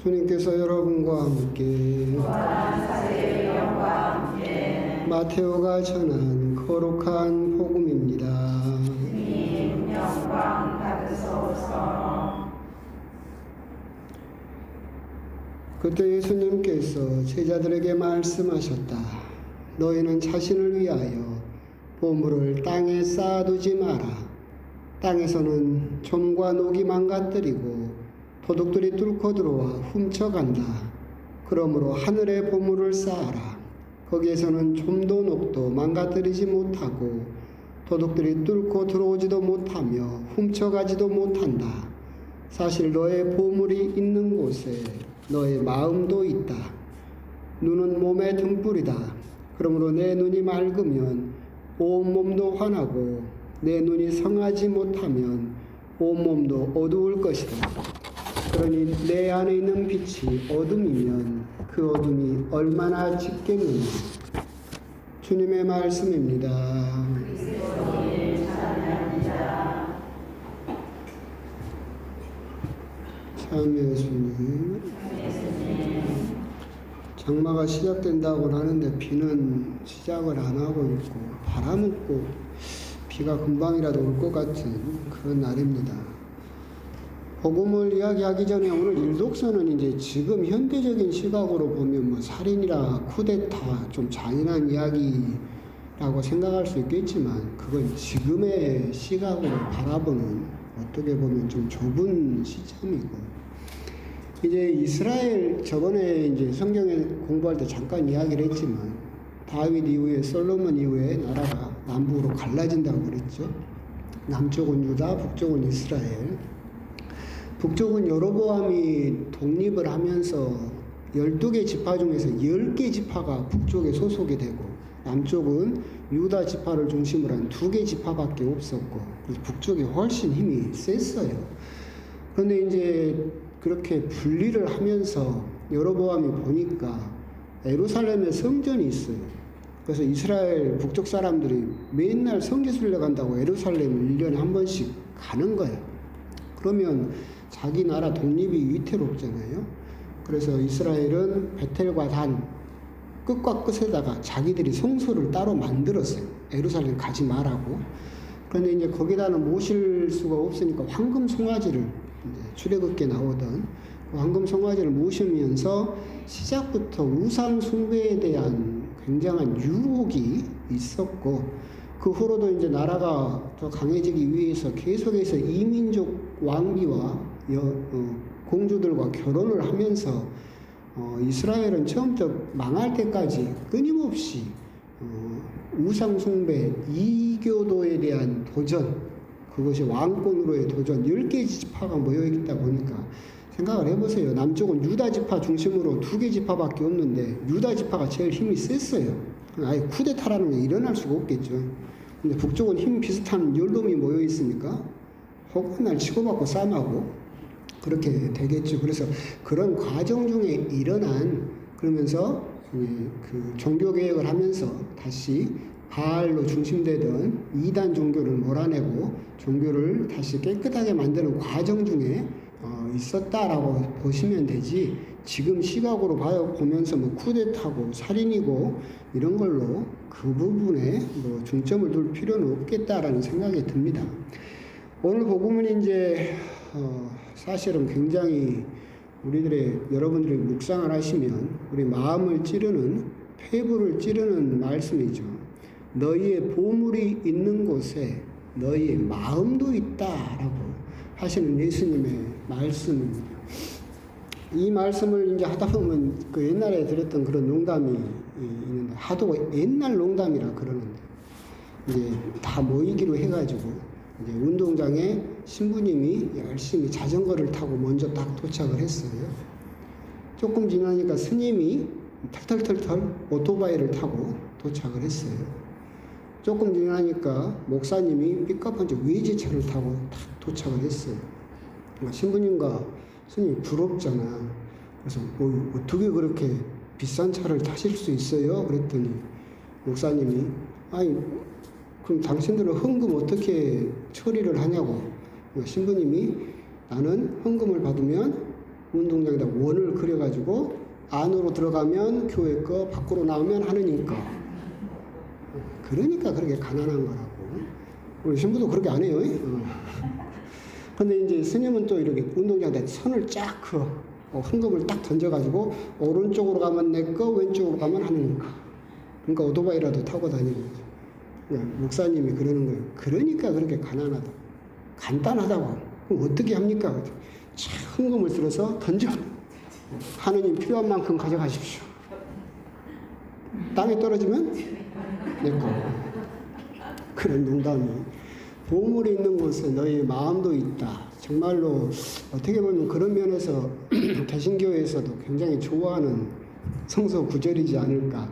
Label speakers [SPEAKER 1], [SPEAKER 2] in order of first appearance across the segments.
[SPEAKER 1] 주님께서 여러분과 함께 마테오가 전한 거룩한 복음입니다.
[SPEAKER 2] 주님 영광 받으소서.
[SPEAKER 1] 그때 예수님께서 제자들에게 말씀하셨다. 너희는 자신을 위하여 보물을 땅에 쌓아두지 마라. 땅에서는 좀과 녹이 망가뜨리고 도둑들이 뚫고 들어와 훔쳐간다. 그러므로 하늘에 보물을 쌓아라. 거기에서는 좀도 녹도 망가뜨리지 못하고 도둑들이 뚫고 들어오지도 못하며 훔쳐가지도 못한다. 사실 너의 보물이 있는 곳에 너의 마음도 있다. 눈은 몸의 등불이다. 그러므로 내 눈이 맑으면 온몸도 환하고 내 눈이 성하지 못하면 온몸도 어두울 것이다. 그러니 내 안에 있는 빛이 어둠이면 그 어둠이 얼마나 짙겠느냐. 주님의 말씀입니다. 참 예수님. 장마가 시작된다고 하는데 비는 시작을 안 하고 있고 바람은 꼭 비가 금방이라도 올 것 같은 그런 날입니다. 복음을 이야기하기 전에 오늘 일독서는 이제 지금 현대적인 시각으로 보면 뭐 살인이라 쿠데타 좀 잔인한 이야기라고 생각할 수 있겠지만 그건 지금의 시각으로 바라보는 어떻게 보면 좀 좁은 시점이고 이제 이스라엘 저번에 이제 성경에 공부할 때 잠깐 이야기를 했지만 다윗 이후에 솔로몬 이후에 나라가 남북으로 갈라진다고 그랬죠. 남쪽은 유다, 북쪽은 이스라엘. 북쪽은 여로보암이 독립을 하면서 12개 지파 중에서 10개 지파가 북쪽에 소속이 되고 남쪽은 유다 지파를 중심으로 한 2개 지파밖에 없었고 그래서 북쪽이 훨씬 힘이 셌어요. 그런데 이제 그렇게 분리를 하면서 여로보암이 보니까 예루살렘에 성전이 있어요. 그래서 이스라엘 북쪽 사람들이 맨날 성지순례 간다고 예루살렘 1년에 한 번씩 가는 거예요. 그러면 자기 나라 독립이 위태롭잖아요. 그래서 이스라엘은 베텔과 단 끝과 끝에다가 자기들이 성소를 따로 만들었어요. 예루살렘 가지 말라고. 그런데 이제 거기다는 모실 수가 없으니까 황금 송아지를 이제 출애굽기에 나오던 그 황금 송아지를 모시면서 시작부터 우상 숭배에 대한 굉장한 유혹이 있었고 그 후로도 이제 나라가 더 강해지기 위해서 계속해서 이민족 왕비와 공주들과 결혼을 하면서 이스라엘은 처음부터 망할 때까지 끊임없이 우상 숭배, 이교도에 대한 도전, 그것이 왕권으로의 도전, 10개 지파가 모여있다 보니까 생각을 해보세요. 남쪽은 유다 지파 중심으로 2개 지파밖에 없는데 유다 지파가 제일 힘이 셌어요. 아예 쿠데타라는 게 일어날 수가 없겠죠. 근데 북쪽은 힘 비슷한 10놈이 모여있으니까 혹은 날 치고받고 싸움하고 그렇게 되겠죠. 그래서 그런 과정 중에 일어난 그러면서 그 종교 개혁을 하면서 다시 바알로 중심되던 이단 종교를 몰아내고 종교를 다시 깨끗하게 만드는 과정 중에 있었다라고 보시면 되지 지금 시각으로 보면서 뭐 쿠데타고 살인이고 이런 걸로 그 부분에 뭐 중점을 둘 필요는 없겠다라는 생각이 듭니다. 오늘 복음은 이제 사실은 굉장히 여러분들이 묵상을 하시면 우리 마음을 찌르는 폐부를 찌르는 말씀이죠. 너희의 보물이 있는 곳에 너희의 마음도 있다라고 하시는 예수님의 말씀입니다. 이 말씀을 이제 하다 보면 그 옛날에 들었던 그런 농담이 있는데 하도 옛날 농담이라 그러는데 이제 다 모이기로 해가지고 이제 운동장에 신부님이 열심히 자전거를 타고 먼저 딱 도착을 했어요. 조금 지나니까 스님이 털털털털 오토바이를 타고 도착을 했어요. 조금 지나니까 목사님이 삐까뻔쩍 외제차를 타고 딱 도착을 했어요. 신부님과 스님이 부럽잖아. 그래서 어떻게 그렇게 비싼 차를 타실 수 있어요? 그랬더니 목사님이 아니 그럼 당신들은 헌금 어떻게 처리를 하냐고. 신부님이 나는 헌금을 받으면 운동장에다 원을 그려가지고 안으로 들어가면 교회 거, 밖으로 나오면 하느님 거. 그러니까 그렇게 가난한 거라고. 우리 신부도 그렇게 안 해요. 근데 이제 스님은 또 이렇게 운동장에다 선을 쫙 그어. 헌금을 딱 던져가지고 오른쪽으로 가면 내 거, 왼쪽으로 가면 하느님 거. 그러니까 오토바이라도 타고 다니는 거죠. 목사님이 그러는 거예요. 그러니까 그렇게 가난하다. 간단하다고. 그럼 어떻게 합니까? 참 헌금을 들어서 던져. 하느님 필요한 만큼 가져가십시오. 땅에 떨어지면 내 거. 그런 농담이. 보물이 있는 곳에 너희 마음도 있다. 정말로 어떻게 보면 그런 면에서 개신교에서도 굉장히 좋아하는 성서 구절이지 않을까.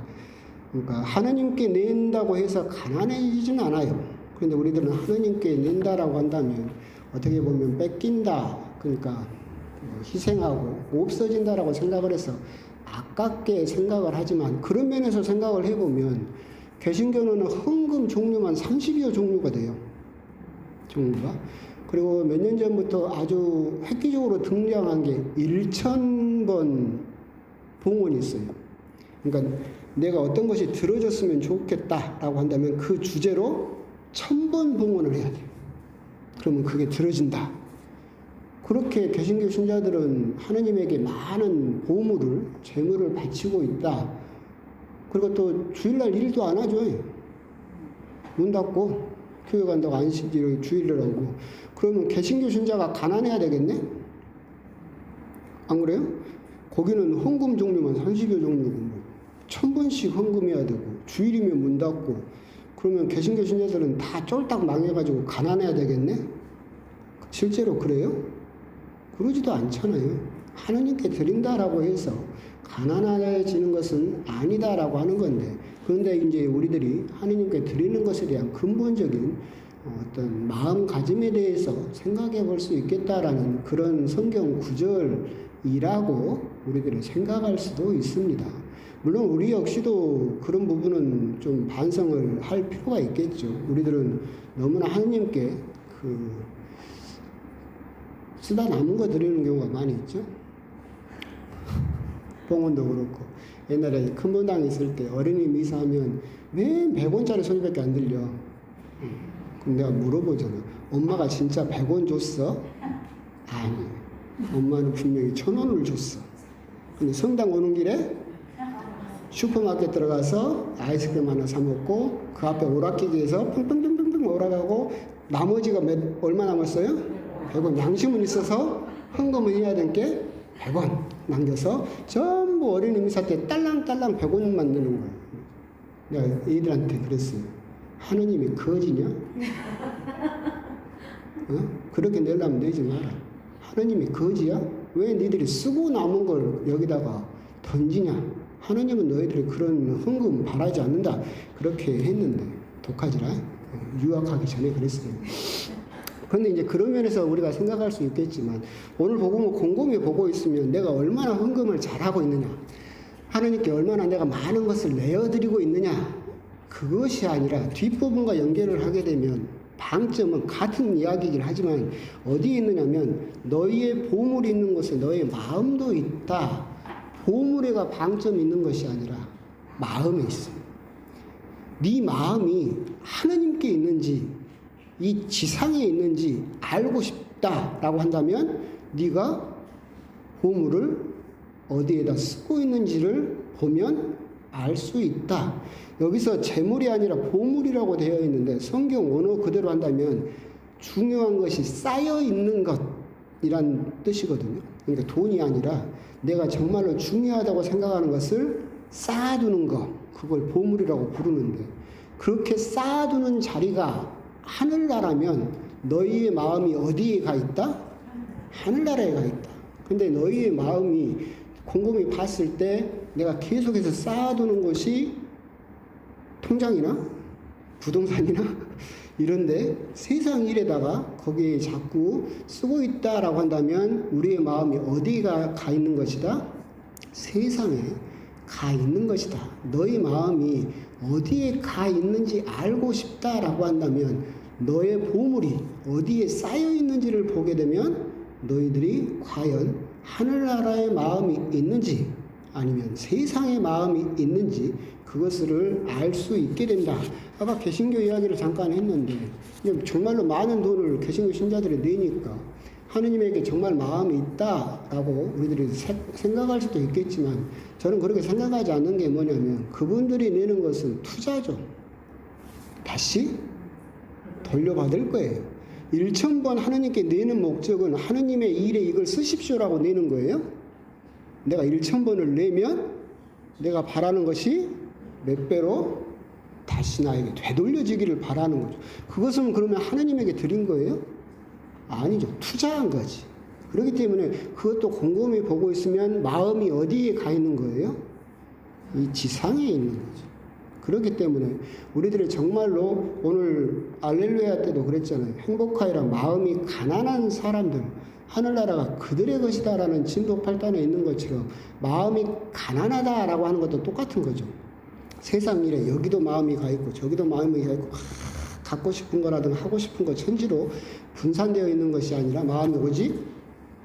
[SPEAKER 1] 그러니까 하나님께 낸다고 해서 가난해지지는 않아요. 그런데 우리들은 하나님께 낸다라고 한다면 어떻게 보면 뺏긴다. 그러니까 희생하고 없어진다라고 생각을 해서 아깝게 생각을 하지만 그런 면에서 생각을 해보면 개신교는 헌금 종류만 30여 종류가 돼요. 종류가. 그리고 몇 년 전부터 아주 획기적으로 등장한 게 1000번 봉헌이 있어요. 그러니까 내가 어떤 것이 들어졌으면 좋겠다라고 한다면 그 주제로 1000번 봉헌을 해야 돼요. 그러면 그게 들어진다. 그렇게 개신교 신자들은 하느님에게 많은 보물을, 재물을 바치고 있다. 그리고 또 주일날 일도 안 하죠. 문 닫고 교회 간다고 안식일을 주일을 하고. 그러면 개신교 신자가 가난해야 되겠네? 안 그래요? 거기는 헌금 종류만 30여 종류고 1000번씩 헌금해야 되고 주일이면 문 닫고 그러면 개신교 신자들은 다 쫄딱 망해가지고 가난해야 되겠네? 실제로 그래요? 그러지도 않잖아요. 하느님께 드린다라고 해서 가난해지는 것은 아니다라고 하는 건데 그런데 이제 우리들이 하느님께 드리는 것에 대한 근본적인 어떤 마음가짐에 대해서 생각해 볼 수 있겠다라는 그런 성경 구절이라고 우리들이 생각할 수도 있습니다. 물론 우리 역시도 그런 부분은 좀 반성을 할 필요가 있겠죠. 우리들은 너무나 하느님께 쓰다 남은 거 드리는 경우가 많이 있죠. 봉헌도 그렇고 옛날에 큰 본당 있을 때 어린이 미사하면 왜 100원짜리 소리밖에 안 들려? 그럼 내가 물어보잖아. 엄마가 진짜 100원 줬어? 아니. 엄마는 분명히 1000원을 줬어. 근데 성당 오는 길에 슈퍼마켓 들어가서 아이스크림 하나 사 먹고 그 앞에 오락기계에서 펑펑펑펑 오락하고 나머지가 얼마 남았어요? 100원. 양심은 있어서 헌금을 해야 될 게 100원 남겨서 전부 어린이 미사 때 딸랑딸랑 100원 만드는 거예요. 내가 애들한테 그랬어요. 하느님이 거지냐? 그렇게 내려면 내지 마라. 하느님이 거지야? 왜 니들이 쓰고 남은 걸 여기다가 던지냐? 하느님은 너희들이 그런 헌금 바라지 않는다. 그렇게 했는데 독하지라. 유학하기 전에 그랬어요. 그런데 이제 그런 면에서 우리가 생각할 수 있겠지만 오늘 복음을 곰곰이 보고 있으면 내가 얼마나 헌금을 잘하고 있느냐, 하느님께 얼마나 내가 많은 것을 내어드리고 있느냐, 그것이 아니라 뒷부분과 연결을 하게 되면 방점은 같은 이야기이긴 하지만 어디에 있느냐면 너희의 보물이 있는 곳에 너의 마음도 있다. 보물에가 방점이 있는 것이 아니라 마음에 있어. 네 마음이 하느님께 있는지 이 지상에 있는지 알고 싶다라고 한다면 네가 보물을 어디에다 쓰고 있는지를 보면 알 수 있다. 여기서 재물이 아니라 보물이라고 되어 있는데 성경 원어 그대로 한다면 중요한 것이 쌓여 있는 것이란 뜻이거든요. 그러니까 돈이 아니라 내가 정말로 중요하다고 생각하는 것을 쌓아두는 것, 그걸 보물이라고 부르는데 그렇게 쌓아두는 자리가 하늘나라면 너희의 마음이 어디에 가 있다? 하늘나라에 가 있다. 근데 너희의 마음이 곰곰이 봤을 때 내가 계속해서 쌓아두는 것이 통장이나 부동산이나 이런데 세상 일에다가 거기에 자꾸 쓰고 있다라고 한다면 우리의 마음이 어디가 가 있는 것이다? 세상에 가 있는 것이다. 너희 마음이 어디에 가 있는지 알고 싶다라고 한다면 너의 보물이 어디에 쌓여 있는지를 보게 되면 너희들이 과연 하늘나라의 마음이 있는지 아니면 세상의 마음이 있는지 그것을 알 수 있게 된다. 아까 개신교 이야기를 잠깐 했는데 정말로 많은 돈을 개신교 신자들이 내니까 하느님에게 정말 마음이 있다라고 우리들이 생각할 수도 있겠지만 저는 그렇게 생각하지 않는 게 뭐냐면 그분들이 내는 것은 투자죠. 다시 돌려받을 거예요. 1,000번 하느님께 내는 목적은 하느님의 일에 이걸 쓰십시오라고 내는 거예요. 내가 1,000번을 내면 내가 바라는 것이 몇 배로 다시 나에게 되돌려지기를 바라는 거죠. 그것은 그러면 하느님에게 드린 거예요? 아니죠. 투자한 거지. 그렇기 때문에 그것도 곰곰이 보고 있으면 마음이 어디에 가 있는 거예요? 이 지상에 있는 거죠. 그렇기 때문에 우리들이 정말로 오늘 알렐루야 때도 그랬잖아요. 행복하여라 마음이 가난한 사람들 하늘나라가 그들의 것이다라는 진도 8단에 있는 것처럼 마음이 가난하다라고 하는 것도 똑같은 거죠. 세상 일에 여기도 마음이 가 있고 저기도 마음이 가 있고 갖고 싶은 거라든 하고 싶은 거 천지로 분산되어 있는 것이 아니라 마음이 오직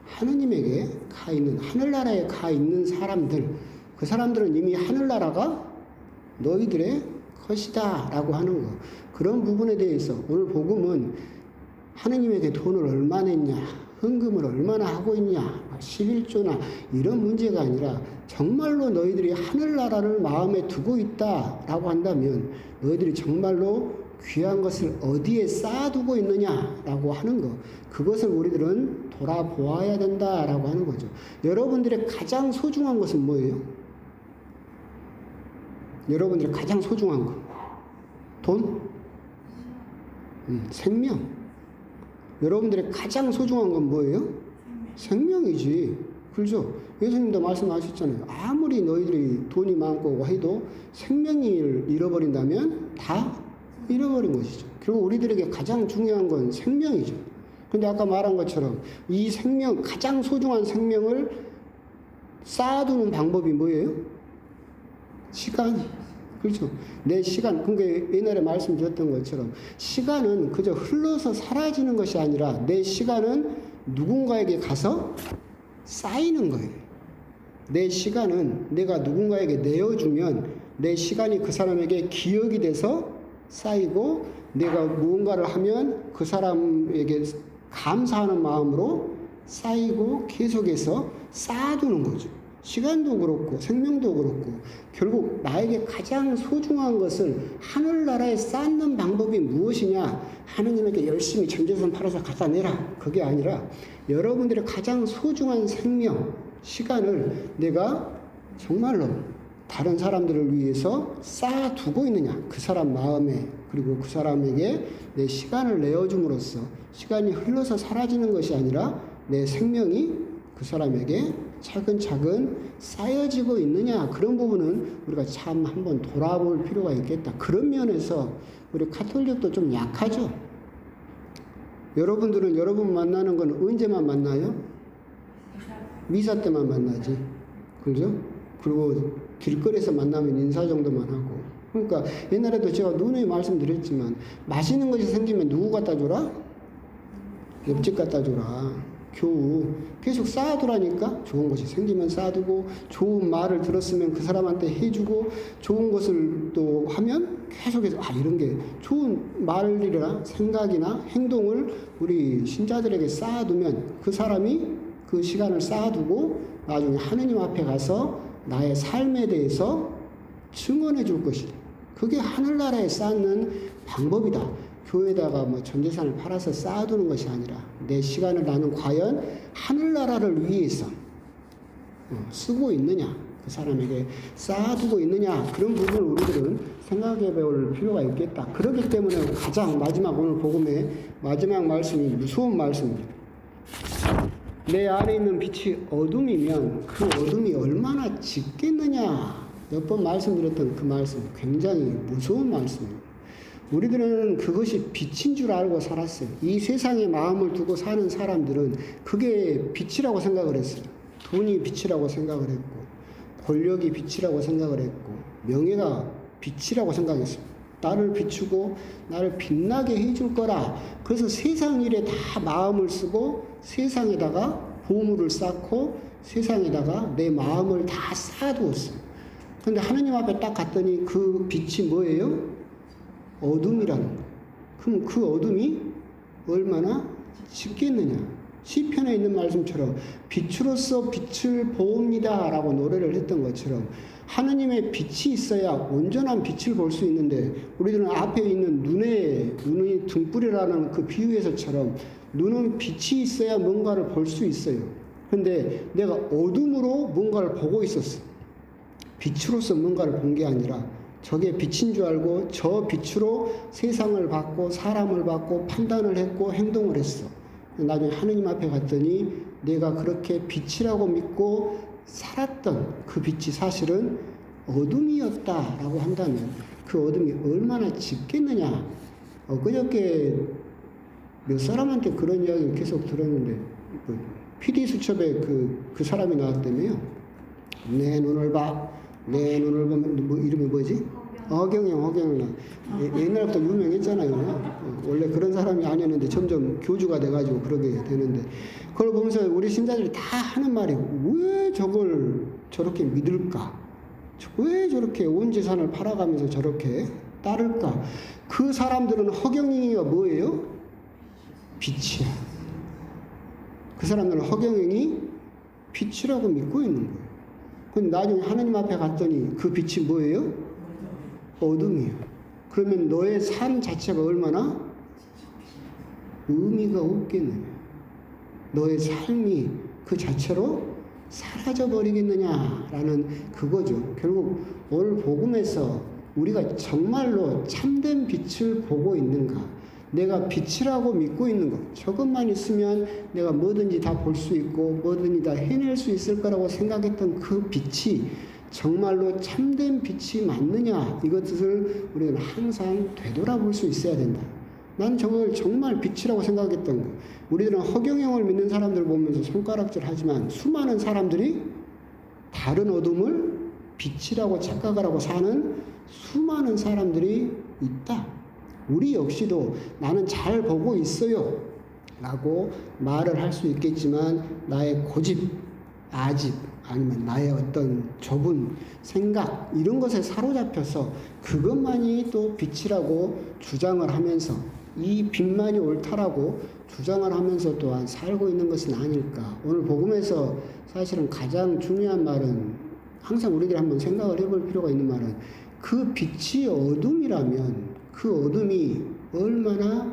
[SPEAKER 1] 하느님에게 가 있는 하늘나라에 가 있는 사람들 그 사람들은 이미 하늘나라가 너희들의 것이다 라고 하는 거 그런 부분에 대해서 오늘 복음은 하느님에게 돈을 얼마나 냈냐 헌금을 얼마나 하고 있냐 11조나 이런 문제가 아니라 정말로 너희들이 하늘나라를 마음에 두고 있다 라고 한다면 너희들이 정말로 귀한 것을 어디에 쌓아두고 있느냐라고 하는 거 그것을 우리들은 돌아보아야 된다라고 하는 거죠. 여러분들의 가장 소중한 것은 뭐예요? 여러분들의 가장 소중한 거 돈? 생명. 여러분들의 가장 소중한 건 뭐예요? 생명이지. 그렇죠? 예수님도 말씀하셨잖아요. 아무리 너희들이 돈이 많고 해도 생명을 잃어버린다면 다 잃어버린 것이죠. 결국 우리들에게 가장 중요한 건 생명이죠. 근데 아까 말한 것처럼 이 생명, 가장 소중한 생명을 쌓아두는 방법이 뭐예요? 시간. 그렇죠. 내 시간. 그러니까 옛날에 말씀드렸던 것처럼 시간은 그저 흘러서 사라지는 것이 아니라 내 시간은 누군가에게 가서 쌓이는 거예요. 내 시간은 내가 누군가에게 내어주면 내 시간이 그 사람에게 기억이 돼서 쌓이고 내가 무언가를 하면 그 사람에게 감사하는 마음으로 쌓이고 계속해서 쌓아두는 거죠. 시간도 그렇고 생명도 그렇고 결국 나에게 가장 소중한 것을 하늘나라에 쌓는 방법이 무엇이냐 하느님에게 열심히 전재산 팔아서 갖다 내라 그게 아니라 여러분들의 가장 소중한 생명 시간을 내가 정말로 다른 사람들을 위해서 쌓아두고 있느냐 그 사람 마음에 그리고 그 사람에게 내 시간을 내어줌으로써 시간이 흘러서 사라지는 것이 아니라 내 생명이 그 사람에게 차근차근 쌓여지고 있느냐 그런 부분은 우리가 참 한번 돌아볼 필요가 있겠다. 그런 면에서 우리 가톨릭도 좀 약하죠. 여러분들은 여러분 만나는 건 언제만 만나요? 미사 때만 만나지. 그죠? 그리고 길거리에서 만나면 인사 정도만 하고. 그러니까 옛날에도 제가 누누이 말씀드렸지만 맛있는 것이 생기면 누구 갖다 줘라? 옆집 갖다 줘라. 교우 계속 쌓아두라니까 좋은 것이 생기면 쌓아두고 좋은 말을 들었으면 그 사람한테 해주고 좋은 것을 또 하면 계속해서 이런 게 좋은 말이나 생각이나 행동을 우리 신자들에게 쌓아두면 그 사람이 그 시간을 쌓아두고 나중에 하느님 앞에 가서 나의 삶에 대해서 증언해 줄 것이다. 그게 하늘나라에 쌓는 방법이다. 교회에다가 뭐 전재산을 팔아서 쌓아두는 것이 아니라 내 시간을 나는 과연 하늘나라를 위해서 쓰고 있느냐 그 사람에게 쌓아두고 있느냐 그런 부분을 우리들은 생각해 볼 필요가 있겠다. 그렇기 때문에 가장 마지막 오늘 복음의 마지막 말씀이 무서운 말씀입니다. 내 안에 있는 빛이 어둠이면 그 어둠이 얼마나 짙겠느냐 몇 번 말씀드렸던 그 말씀 굉장히 무서운 말씀입니다. 우리들은 그것이 빛인 줄 알고 살았어요. 이 세상에 마음을 두고 사는 사람들은 그게 빛이라고 생각을 했어요. 돈이 빛이라고 생각을 했고 권력이 빛이라고 생각을 했고 명예가 빛이라고 생각했어요. 나를 비추고 나를 빛나게 해줄 거라. 그래서 세상 일에 다 마음을 쓰고 세상에다가 보물을 쌓고 세상에다가 내 마음을 다 쌓아두었어요. 근데 하느님 앞에 딱 갔더니 그 빛이 뭐예요? 어둠이라는 거예요. 그럼 그 어둠이 얼마나 짙겠느냐. 시편에 있는 말씀처럼 빛으로서 빛을 보옵니다 라고 노래를 했던 것처럼 하느님의 빛이 있어야 온전한 빛을 볼 수 있는데 우리들은 앞에 있는 눈이 등불이라는 그 비유에서처럼 눈은 빛이 있어야 뭔가를 볼 수 있어요. 근데 내가 어둠으로 뭔가를 보고 있었어. 빛으로서 뭔가를 본 게 아니라 저게 빛인 줄 알고 저 빛으로 세상을 봤고 사람을 봤고 판단을 했고 행동을 했어. 나중에 하느님 앞에 갔더니 내가 그렇게 빛이라고 믿고 살았던 그 빛이 사실은 어둠이었다라고 한다면 그 어둠이 얼마나 짙겠느냐. 그저께 몇 사람한테 그런 이야기를 계속 들었는데 PD수첩에 그 사람이 나왔다며요. 내 눈을 봐. 내 눈을 보면 뭐 이름이 뭐지? 허경영. 옛날부터 유명했잖아요. 원래 그런 사람이 아니었는데 점점 교주가 돼가지고 그러게 되는데 그걸 보면서 우리 신자들이 다 하는 말이 왜 저걸 저렇게 믿을까? 왜 저렇게 온 재산을 팔아가면서 저렇게 따를까? 그 사람들은 허경영이가 뭐예요? 빛이야. 그 사람들은 허경영이 빛이라고 믿고 있는 거예요. 근데 나중에 하나님 앞에 갔더니 그 빛이 뭐예요? 어둠이에요. 그러면 너의 삶 자체가 얼마나 의미가 없겠느냐. 너의 삶이 그 자체로 사라져버리겠느냐라는 그거죠. 결국 오늘 복음에서 우리가 정말로 참된 빛을 보고 있는가. 내가 빛이라고 믿고 있는 것. 저것만 있으면 내가 뭐든지 다 볼 수 있고 뭐든지 다 해낼 수 있을 거라고 생각했던 그 빛이 정말로 참된 빛이 맞느냐. 이것을 우리는 항상 되돌아볼 수 있어야 된다. 난 저걸 정말 빛이라고 생각했던 거. 우리들은 허경영을 믿는 사람들 보면서 손가락질 하지만 수많은 사람들이 다른 어둠을 빛이라고 착각을 하고 사는 수많은 사람들이 있다. 우리 역시도 나는 잘 보고 있어요 라고 말을 할 수 있겠지만 나의 고집, 아집 아니면 나의 어떤 좁은 생각 이런 것에 사로잡혀서 그것만이 또 빛이라고 주장을 하면서 이 빛만이 옳다라고 주장을 하면서 또한 살고 있는 것은 아닐까. 오늘 복음에서 사실은 가장 중요한 말은 항상 우리들이 한번 생각을 해볼 필요가 있는 말은 그 빛이 어둠이라면 그 어둠이 얼마나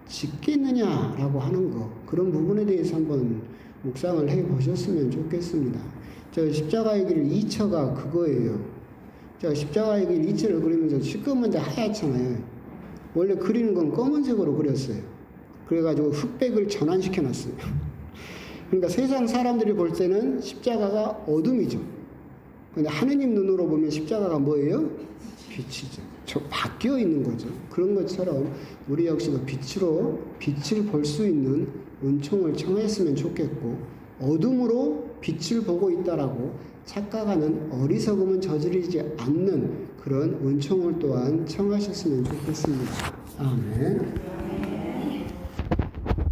[SPEAKER 1] 짙겠느냐라고 하는 거. 그런 부분에 대해서 한번 묵상을 해보셨으면 좋겠습니다. 저 십자가의 길 2처가 그거예요. 저 십자가의 길 2처를 그리면서 시꺼먼데 하얗잖아요. 원래 그리는 건 검은색으로 그렸어요. 그래가지고 흑백을 전환시켜 놨어요. 그러니까 세상 사람들이 볼 때는 십자가가 어둠이죠. 근데 하느님 눈으로 보면 십자가가 뭐예요? 빛이죠. 저 바뀌어 있는 거죠. 그런 것처럼 우리 역시도 빛으로 빛을 볼 수 있는 은총을 청했으면 좋겠고 어둠으로 빛을 보고 있다라고 착각하는 어리석음은 저지르지 않는 그런 은총을 또한 청하셨으면 좋겠습니다. 아멘.